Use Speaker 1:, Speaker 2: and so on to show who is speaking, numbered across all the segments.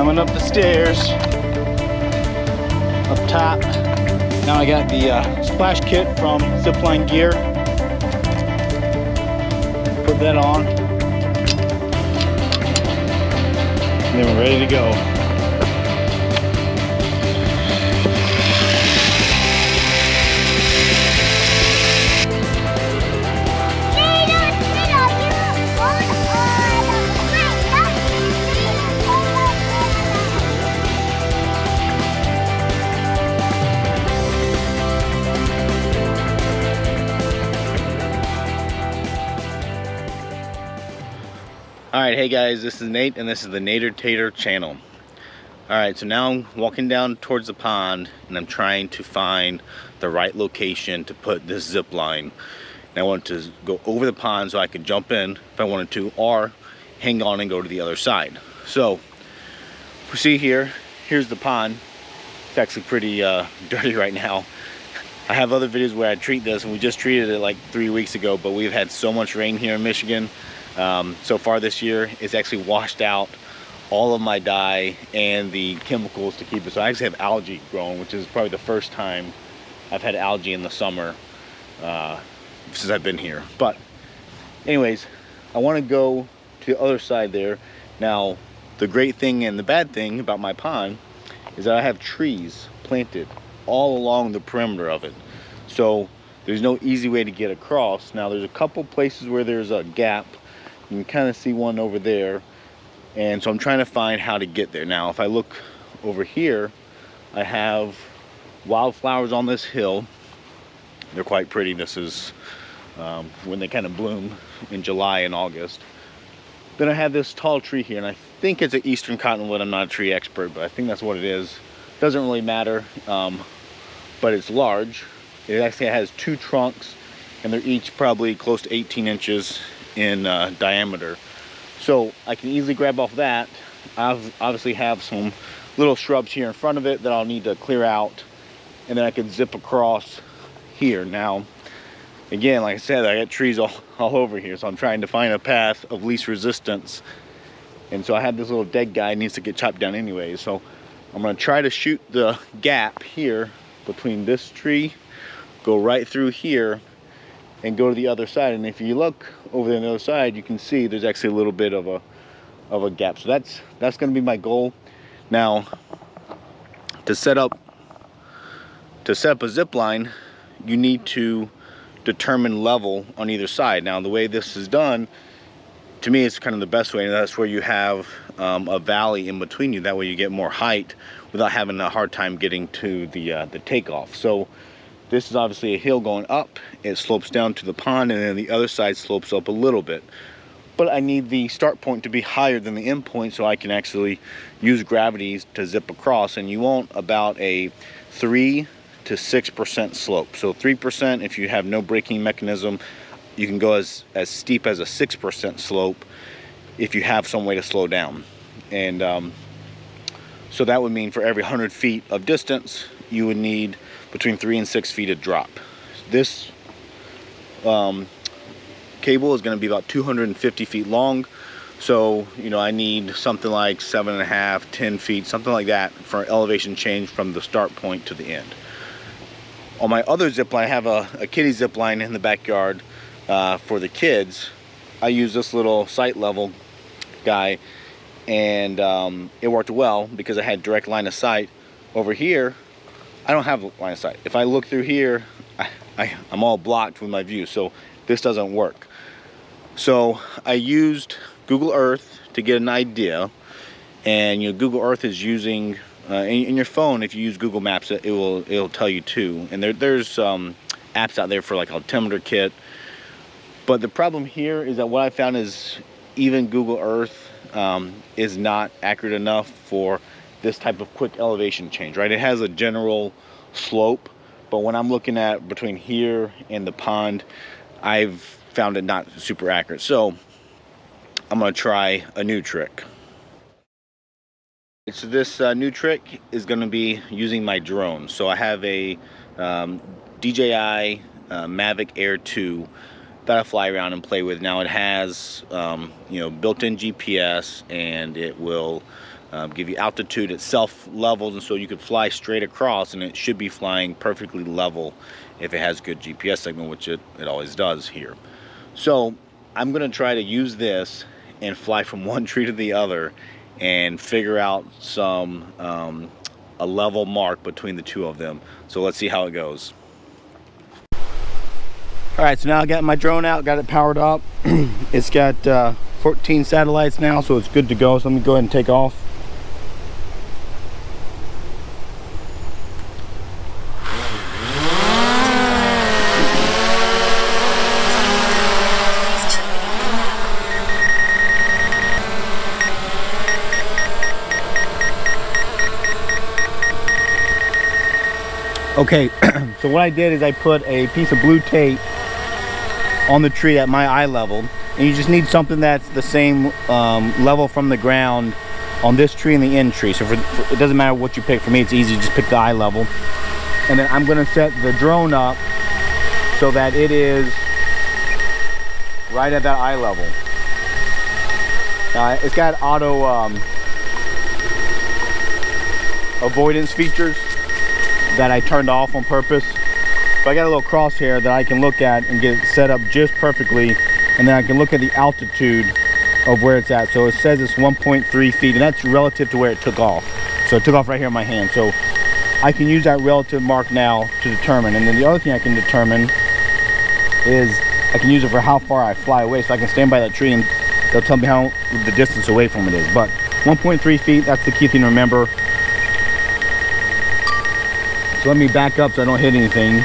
Speaker 1: Coming up the stairs, up top. Now I got the splash kit from Zipline gear. Put that on, and then we're ready to go. Alright, hey guys, this is Nate and this is the Nader Tater channel. Alright, so now I'm walking down towards the pond and I'm trying to find the right location to put this zip line. And I want to go over the pond so I can jump in if I wanted to, or hang on and go to the other side. So, we see here's the pond. It's actually pretty dirty right now. I have other videos where I treat this, and we just treated it like 3 weeks ago, but we've had so much rain here in Michigan. So far this year, it's actually washed out all of my dye and the chemicals to keep it. So I actually have algae growing, which is probably the first time I've had algae in the summer since I've been here. But anyways, I want to go to the other side there. Now, the great thing and the bad thing about my pond is that I have trees planted all along the perimeter of it. So there's no easy way to get across. Now, there's a couple places where there's a gap. You can kind of see one over there, and so I'm trying to find how to get there. Now, if I look over here, I have wildflowers on this hill. They're quite pretty. This is when they kind of bloom in July and August. Then I have this tall tree here, and I think it's an eastern cottonwood. I'm not a tree expert, but I think that's what it is. Doesn't really matter, but it's large. It actually has two trunks, and they're each probably close to 18 inches in diameter. So I can easily grab off that. I obviously have some little shrubs here in front of it that I'll need to clear out, and then I can zip across here. Now, again, like I said, I got trees all over here, so I'm trying to find a path of least resistance. And so I have this little dead guy, needs to get chopped down anyway. So I'm gonna try to shoot the gap here between this tree, go right through here, and go to the other side. And if you look over there on the other side, you can see there's actually a little bit of a gap. So that's going to be my goal. Now, to set up a zip line, you need to determine level on either side. Now, the way this is done, to me, it's kind of the best way, and that's where you have a valley in between you. That way you get more height without having a hard time getting to the takeoff. So this is obviously a hill going up. It slopes down to the pond, and then the other side slopes up a little bit. But I need the start point to be higher than the end point so I can actually use gravity to zip across. And you want about a 3 to 6% slope. So 3% if you have no braking mechanism. You can go as steep as a 6% slope if you have some way to slow down. And so that would mean for every 100 feet of distance, you would need between 3 and 6 feet of drop. This cable is going to be about 250 feet long. So, you know, I need something like 7.5, 10 feet, something like that for elevation change from the start point to the end. On my other zip line, I have a kiddie zip line in the backyard for the kids. I use this little sight level guy, and it worked well because I had direct line of sight. Over here, I don't have line of sight. If I look through here, I'm all blocked with my view, so this doesn't work. So I used Google Earth to get an idea, and you know, Google Earth is using in your phone. If you use Google Maps, it'll tell you too. And there's apps out there for like altimeter kit. But the problem here is that what I found is even Google Earth is not accurate enough for this type of quick elevation change, right? It has a general slope, but when I'm looking at between here and the pond, I've found it not super accurate. So I'm gonna try a new trick. So this new trick is gonna be using my drone. So I have a DJI Mavic Air 2 that I fly around and play with. Now it has you know, built-in GPS, and it will give you altitude at self levels, and so you could fly straight across, and it should be flying perfectly level if it has good GPS signal, which it always does here. So I'm gonna try to use this and fly from one tree to the other and figure out some a level mark between the two of them. So let's see how it goes. All right, so now I got my drone out, got it powered up. It's got 14 satellites now, so it's good to go. So let me go ahead and take off. Okay, so what I did is I put a piece of blue tape on the tree at my eye level, and you just need something that's the same level from the ground on this tree and the end tree. So it doesn't matter what you pick. For me, it's easy, just pick the eye level. And then I'm gonna set the drone up so that it is right at that eye level. It's got auto avoidance features that I turned off on purpose. So I got a little crosshair that I can look at and get it set up just perfectly, and then I can look at the altitude of where it's at. So it says it's 1.3 feet, and that's relative to where it took off. So it took off right here in my hand. So I can use that relative mark now to determine. And then the other thing I can determine is I can use it for how far I fly away. So I can stand by that tree and they'll tell me how the distance away from it is. But 1.3 feet, that's the key thing to remember. So let me back up so I don't hit anything.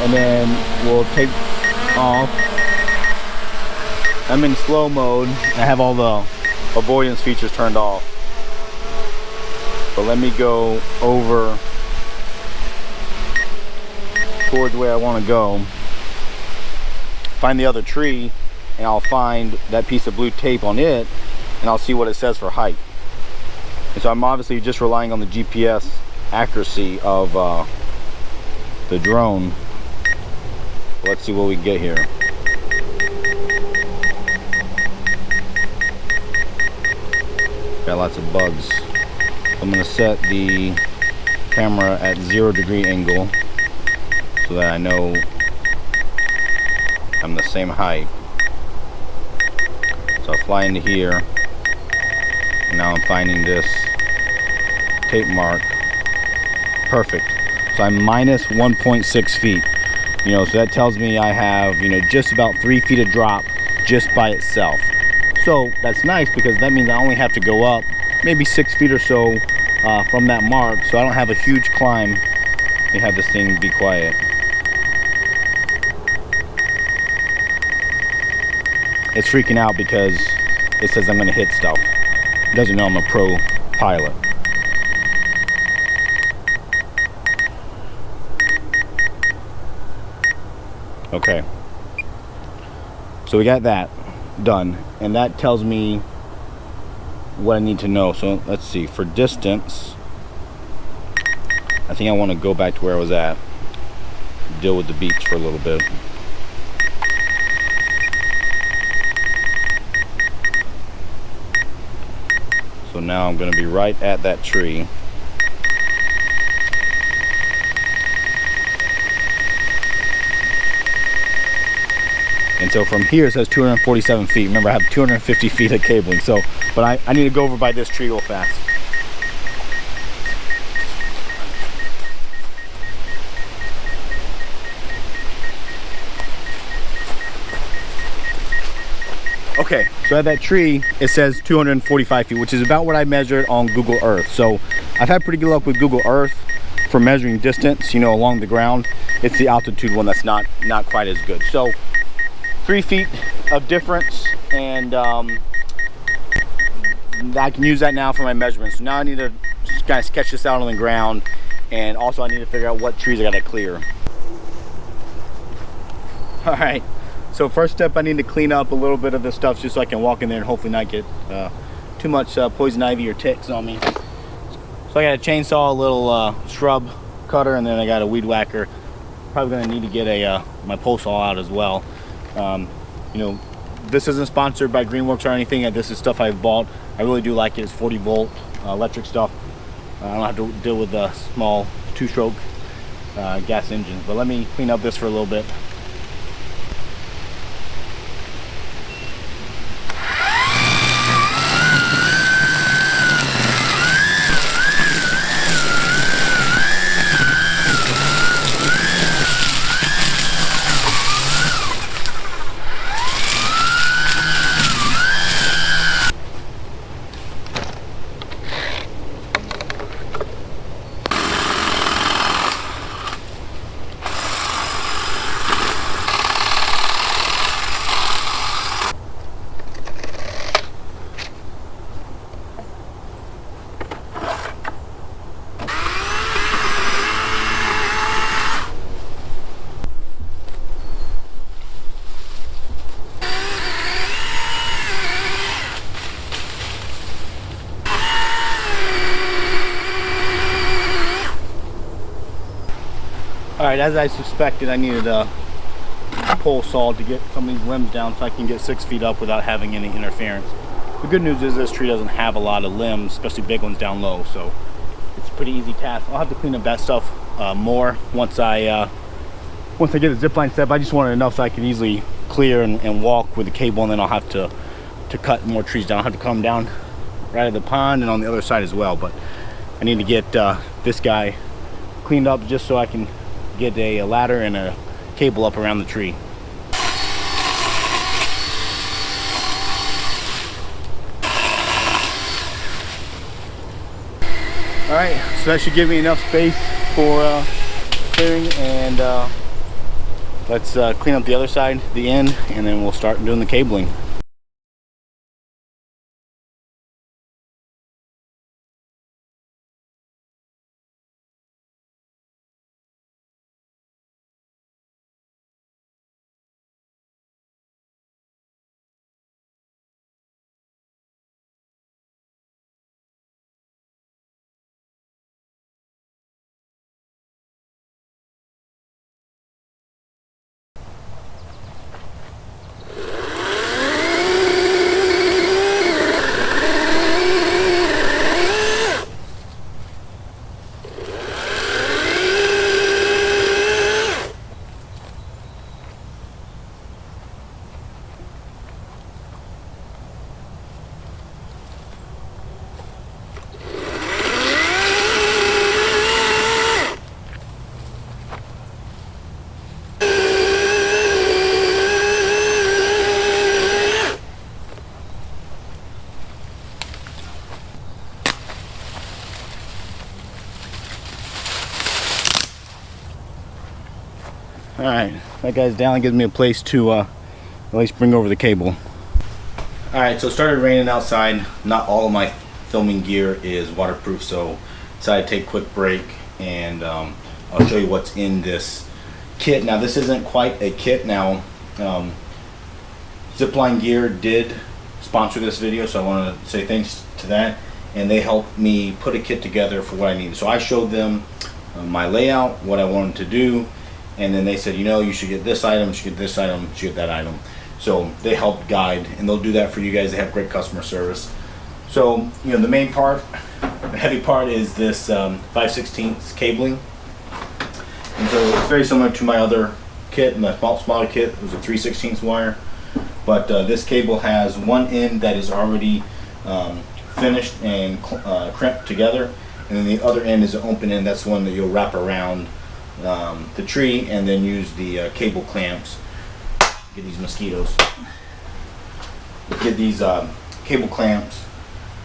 Speaker 1: And then we'll take off. I'm in slow mode. I have all the avoidance features turned off. But let me go over towards where I want to go. Find the other tree, and I'll find that piece of blue tape on it, and I'll see what it says for height. And so I'm obviously just relying on the GPS accuracy of the drone. Let's see what we get here. Got lots of bugs. I'm going to set the camera at 0-degree angle so that I know I'm the same height. So I'll fly into here. And now I'm finding this tape mark. Perfect. So I'm minus 1.6 feet. You know, so that tells me I have, you know, just about 3 feet of drop just by itself. So that's nice because that means I only have to go up maybe 6 feet or so from that mark. So I don't have a huge climb. Let me have this thing be quiet. It's freaking out because it says I'm gonna hit stuff. It doesn't know I'm a pro pilot. Okay, so we got that done, and that tells me what I need to know. So let's see, for distance, I think I want to go back to where I was at, deal with the beach for a little bit. So now I'm going to be right at that tree. And so from here it says 247 feet. Remember, I have 250 feet of cabling. So, but I need to go over by this tree real fast. Okay, so at that tree, it says 245 feet, which is about what I measured on Google Earth. So I've had pretty good luck with Google Earth for measuring distance, you know, along the ground. It's the altitude one that's not quite as good. So 3 feet of difference, and I can use that now for my measurements. So now I need to kind of sketch this out on the ground, and also I need to figure out what trees I gotta clear. All right. So first step, I need to clean up a little bit of this stuff just so I can walk in there and hopefully not get too much poison ivy or ticks on me. So I got a chainsaw, a little shrub cutter, and then I got a weed whacker. Probably gonna need to get a my pole saw out as well. You know, this isn't sponsored by Greenworks or anything. This is stuff I've bought. I really do like it. It's 40 volt electric stuff. I don't have to deal with the small 2-stroke gas engines. But let me clean up this for a little bit. Alright, as I suspected, I needed a pole saw to get some of these limbs down so I can get 6 feet up without having any interference. The good news is this tree doesn't have a lot of limbs, especially big ones down low, so it's a pretty easy task. I'll have to clean up that stuff more once I get the zip line set up. I just wanted enough so I can easily clear and walk with the cable, and then I'll have to cut more trees down. I'll have to cut them down right at the pond and on the other side as well, but I need to get this guy cleaned up just so I can get a ladder and a cable up around the tree. Alright, so that should give me enough space for clearing, and let's clean up the other side, the end, and then we'll start doing the cabling. Alright, that guy's down. It gives me a place to at least bring over the cable. Alright, so it started raining outside. Not all of my filming gear is waterproof, so decided to take a quick break, and I'll show you what's in this kit. Now, this isn't quite a kit. Now, Zipline Gear did sponsor this video, so I want to say thanks to that, and they helped me put a kit together for what I needed. So I showed them my layout, what I wanted to do, and then they said, you know, you should get this item, you should get this item, you should get that item. So they helped guide, and they'll do that for you guys. They have great customer service. So, you know, the main part, the heavy part, is this 5/16 cabling. And so it's very similar to my other kit, my smaller kit. It was a 3/16 wire. But this cable has one end that is already finished and crimped together, and then the other end is an open end. That's the one that you'll wrap around the tree and then use the cable clamps. Get these mosquitoes. Get these cable clamps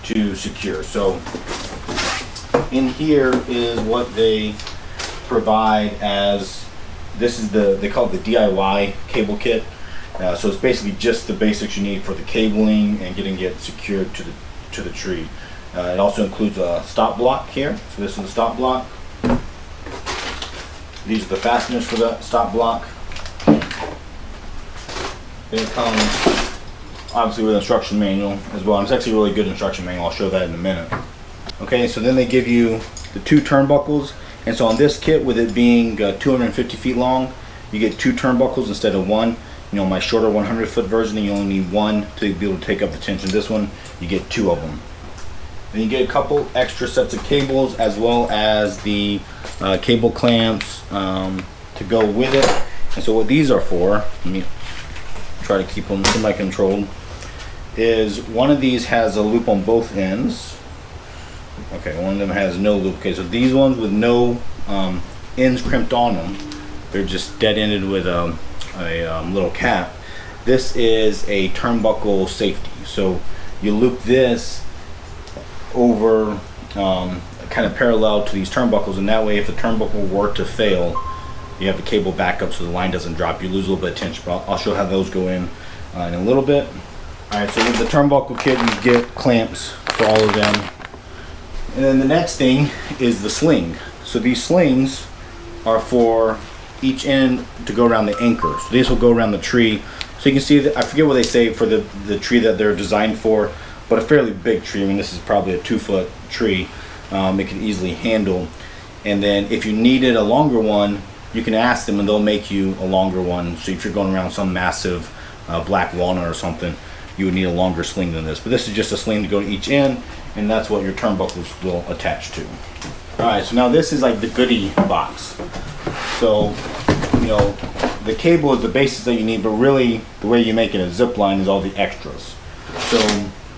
Speaker 1: to secure. So in here is what they provide as, this is they call it the DIY cable kit. So it's basically just the basics you need for the cabling and getting it secured to the tree. It also includes a stop block here. So this is the stop block. These are the fasteners for the stop block. Then it comes obviously with an instruction manual as well. And it's actually a really good instruction manual. I'll show that in a minute. Okay, so then they give you the 2 turnbuckles. And so on this kit, with it being 250 feet long, you get 2 turnbuckles instead of 1. And my shorter 100-foot version, you only need one to be able to take up the tension. This one, you get 2 of them. Then you get a couple extra sets of cables, as well as the cable clamps to go with it. And so what these are for, let me try to keep them semi-controlled, is one of these has a loop on both ends. Okay, one of them has no loop. Okay, so these ones with no ends crimped on them, they're just dead-ended with a little cap. This is a turnbuckle safety. So you loop this over kind of parallel to these turnbuckles, and that way if the turnbuckle were to fail, you have the cable backup so the line doesn't drop. You lose a little bit of tension, but I'll show how those go in a little bit. Alright, so with the turnbuckle kit, you get clamps for all of them. And then the next thing is the sling. So these slings are for each end to go around the anchor. So these will go around the tree. So you can see that, I forget what they say for the tree that they're designed for, but a fairly big tree. I mean, this is probably a 2-foot tree. It can easily handle. And then if you needed a longer one, you can ask them and they'll make you a longer one. So if you're going around some massive black walnut or something, you would need a longer sling than this. But this is just a sling to go to each end, and that's what your turnbuckles will attach to. Alright, so now this is like the goodie box. So, the cable is the basics that you need, but really the way you make it a zip line is all the extras. So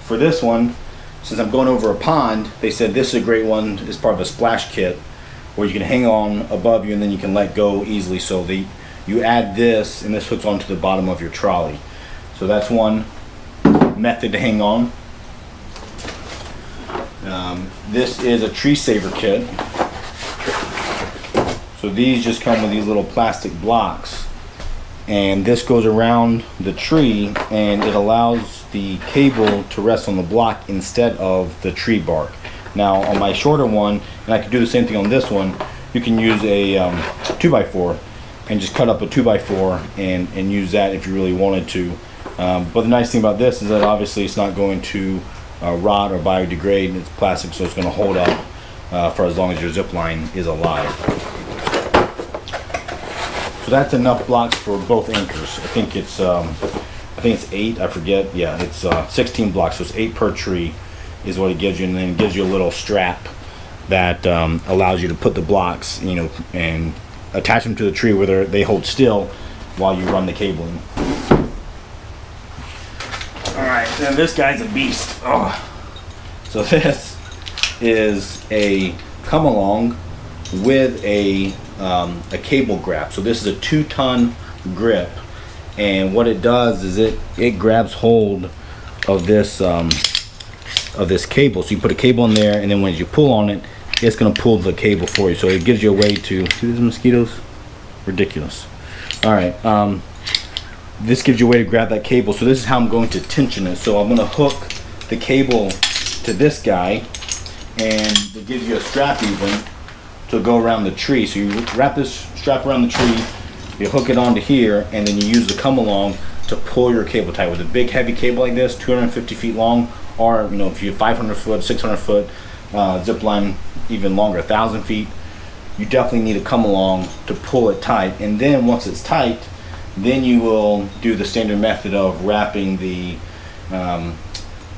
Speaker 1: for this one, since I'm going over a pond, they said this is a great one as part of a splash kit where you can hang on above you and then you can let go easily. So you add this, and this hooks onto the bottom of your trolley. So that's one method to hang on. This is a tree saver kit. So these just come with these little plastic blocks, and this goes around the tree and it allows the cable to rest on the block instead of the tree bark. Now on my shorter one, and I could do the same thing on this one, you can use a 2x4 and just cut up a 2x4 and use that if you really wanted to. But the nice thing about this is that obviously it's not going to rot or biodegrade. It's plastic, so it's going to hold up for as long as your zip line is alive. So that's enough blocks for both anchors. I think it's 8. I forget. Yeah, it's 16 blocks. So it's 8 per tree is what it gives you, and then it gives you a little strap that allows you to put the blocks, and attach them to the tree where they hold still while you run the cabling. Alright, then this guy's a beast. Oh. So this is a come along with a cable grab. So this is a 2-ton grip, and what it does is it grabs hold of this cable. So you put a cable in there, and then when you pull on it, it's going to pull the cable for you. So it gives you a way to see these mosquitoes. Ridiculous. All right. This gives you a way to grab that cable. So this is how I'm going to tension it. So I'm going to hook the cable to this guy, and it gives you a strap even to go around the tree. So you wrap this strap around the tree, you hook it onto here, and then you use the come along to pull your cable tight. With a big heavy cable like this, 250 feet long, or if you have 500 foot, 600 foot zip line, even longer, 1,000 feet, you definitely need to come along to pull it tight. And then once it's tight, then you will do the standard method of wrapping the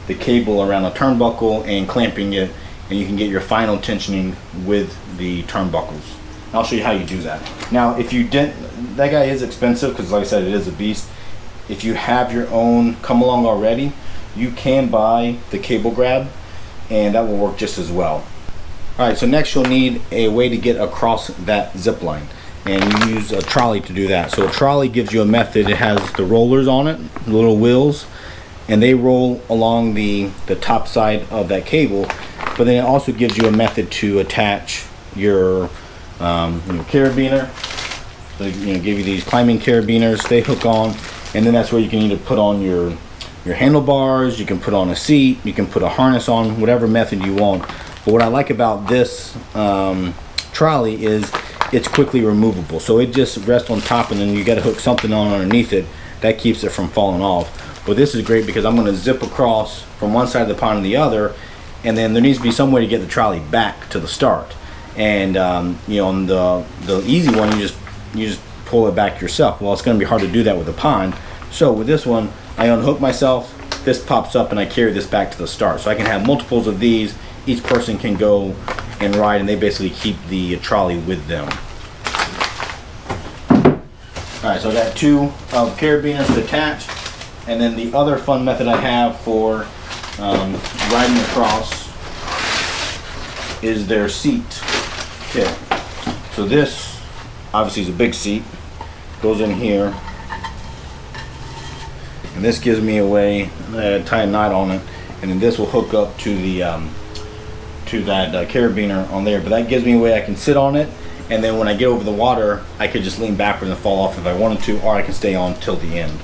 Speaker 1: cable around a turnbuckle and clamping it, and you can get your final tensioning with the turnbuckles. I'll show you how you do that. Now, if you didn't, that guy is expensive because, like I said, it is a beast. If you have your own come along already, you can buy the cable grab, and that will work just as well. Alright, so next you'll need a way to get across that zip line, and you use a trolley to do that. So a trolley gives you a method. It has the rollers on it, the little wheels, and they roll along the top side of that cable, but then it also gives you a method to attach your carabiner. So give you these climbing carabiners. They hook on, and then that's where you can either put on your handlebars, you can put on a seat, you can put a harness on, whatever method you want. But what I like about this trolley is it's quickly removable. So it just rests on top, and then you got to hook something on underneath it that keeps it from falling off. But this is great because I'm going to zip across from one side of the pond to the other, and then there needs to be some way to get the trolley back to the start. And on the easy one, you just pull it back yourself. Well, it's going to be hard to do that with a pond. So with this one, I unhook myself, this pops up, and I carry this back to the start. So I can have multiples of these. Each person can go and ride, and they basically keep the trolley with them. Alright, so I got 2 carabiners to attach, and then the other fun method I have for riding across is their seat kit. So this obviously is a big seat, goes in here, and this gives me a way to tie a knot on it, and then this will hook up to the to that carabiner on there. But that gives me a way I can sit on it, and then when I get over the water, I could just lean backwards and fall off if I wanted to, or I can stay on till the end.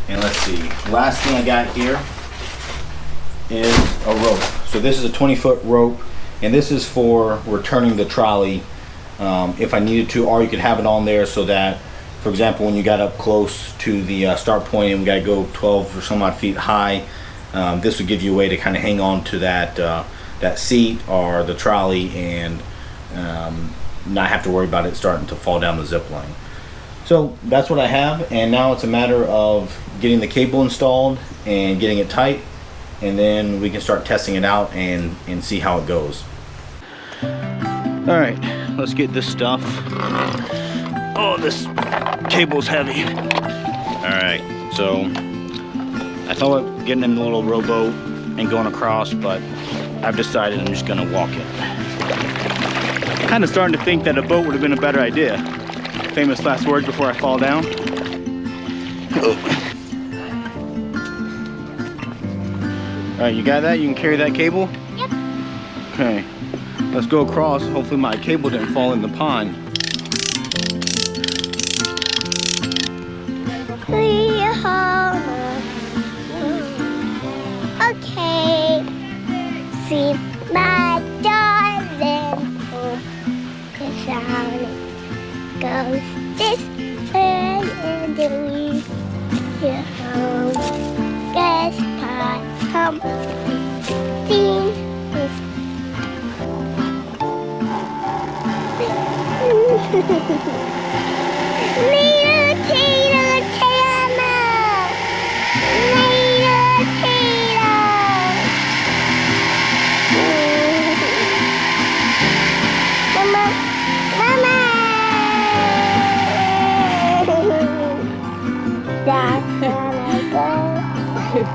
Speaker 1: And let's see, last thing I got here is a rope. So this is a 20-foot rope, and this is for returning the trolley if I needed to, or you could have it on there so that, for example, when you got up close to the start point and we got to go 12 or some odd feet high, this would give you a way to kind of hang on to that that seat or the trolley and not have to worry about it starting to fall down the zip line. So that's what I have, and now it's a matter of getting the cable installed and getting it tight, and then we can start testing it out and see how it goes. All right, let's get this stuff. Oh, this cable's heavy. All right, so I thought about getting in the little rowboat and going across, but I've decided I'm just gonna walk it. Kind of starting to think that a boat would have been a better idea. Famous last words before I fall down. Oh. All right, you got that? You can carry that cable?
Speaker 2: Yep.
Speaker 1: Okay, let's go across. Hopefully my cable didn't fall in the pond.
Speaker 2: Okay. See my darling home. The sound goes this way and we hear home. Guess part home. Little tater channel. Little tater. Mama, mama. That's where I go.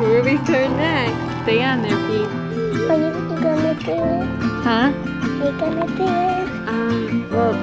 Speaker 3: Ruby's turn next. Stay on there, Pete.
Speaker 2: What are you gonna do?
Speaker 3: Huh?
Speaker 2: You gonna do?
Speaker 3: Well,